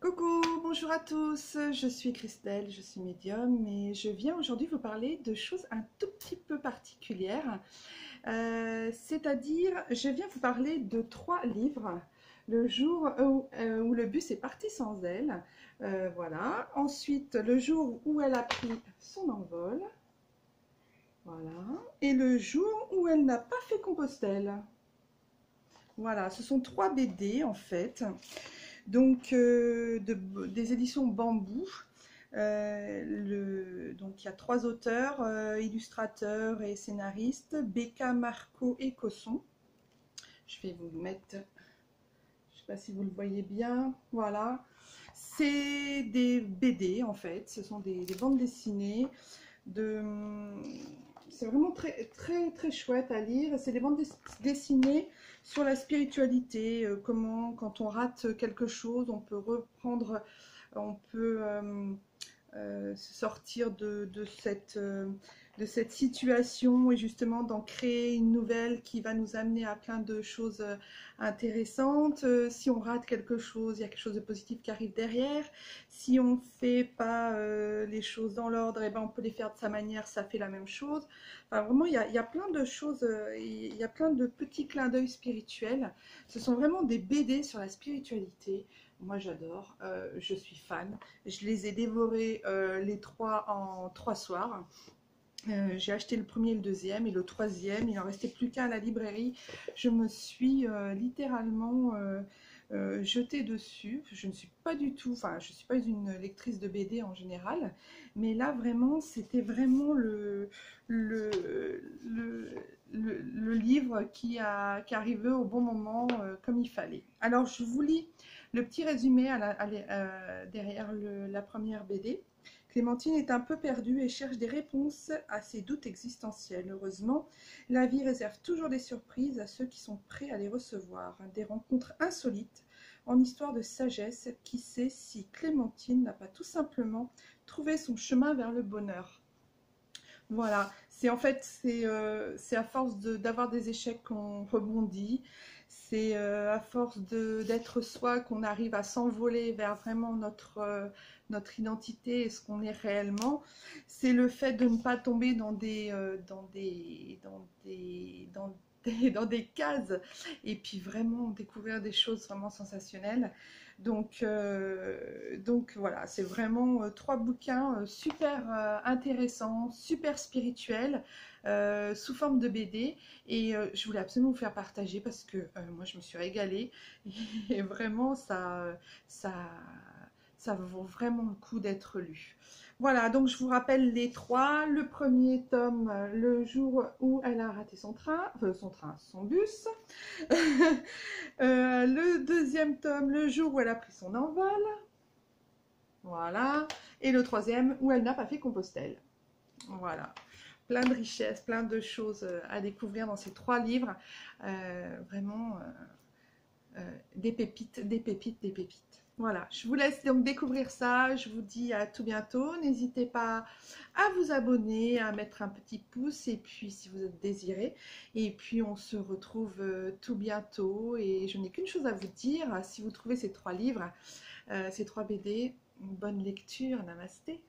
Coucou, bonjour à tous, je suis Christelle, je suis médium et je viens aujourd'hui vous parler de choses un tout petit peu particulières. C'est-à-dire, je viens vous parler de 3 livres. Le jour où le bus est parti sans elle, voilà. Ensuite, le jour où elle a pris son envol, voilà. Et le jour où elle n'a pas fait Compostelle. Voilà, ce sont 3 BD en fait. Donc, des éditions Bambou. Donc, il y a 3 auteurs, illustrateurs et scénaristes, Becca, Marco et Cosson. Je vais vous mettre, je ne sais pas si vous le voyez bien, voilà. C'est des BD en fait, ce sont des bandes dessinées. De... C'est vraiment très, très, très chouette à lire. C'est des bandes dessinées sur la spiritualité, comment quand on rate quelque chose, on peut reprendre, on peut se sortir de cette situation et justement d'en créer une nouvelle qui va nous amener à plein de choses intéressantes. Si on rate quelque chose, il y a quelque chose de positif qui arrive derrière. Si on ne fait pas les choses dans l'ordre, eh ben on peut les faire de sa manière, ça fait la même chose. Enfin, vraiment, il y a plein de choses, il y a plein de petits clins d'œil spirituels. Ce sont vraiment des BD sur la spiritualité. Moi, j'adore, je suis fan. Je les ai dévorés les 3 en 3 soirs. J'ai acheté le premier et le deuxième, et le troisième, il n'en restait plus qu'un à la librairie. Je me suis littéralement jetée dessus. Je ne suis pas du tout, enfin, je ne suis pas une lectrice de BD en général, mais là, vraiment, c'était vraiment le, le, le livre qui arrivait au bon moment, comme il fallait. Alors, je vous lis le petit résumé derrière la première BD. Clémentine est un peu perdue et cherche des réponses à ses doutes existentiels. Heureusement, la vie réserve toujours des surprises à ceux qui sont prêts à les recevoir. Des rencontres insolites en histoire de sagesse. Qui sait si Clémentine n'a pas tout simplement trouvé son chemin vers le bonheur. Voilà, c'est en fait, c'est à force d'avoir des échecs qu'on rebondit. C'est à force d'être soi qu'on arrive à s'envoler vers vraiment notre identité et ce qu'on est réellement. C'est le fait de ne pas tomber dans des cases et puis vraiment découvrir des choses vraiment sensationnelles. Donc voilà, c'est vraiment 3 bouquins super intéressants, super spirituels, sous forme de BD. Et je voulais absolument vous faire partager parce que moi je me suis régalée et vraiment ça, ça vaut vraiment le coup d'être lu. Voilà, donc je vous rappelle les 3. Le premier tome, le jour où elle a raté son bus. Le deuxième tome, le jour où elle a pris son envol. Voilà. Et le troisième, où elle n'a pas fait Compostelle. Voilà. Plein de richesses, plein de choses à découvrir dans ces 3 livres. Vraiment des pépites, des pépites, des pépites. Voilà, je vous laisse donc découvrir ça. Je vous dis à tout bientôt. N'hésitez pas à vous abonner, à mettre un petit pouce, et puis si vous êtes désiré. Et puis on se retrouve tout bientôt. Et je n'ai qu'une chose à vous dire. Si vous trouvez ces 3 livres, ces 3 BD, bonne lecture. Namasté.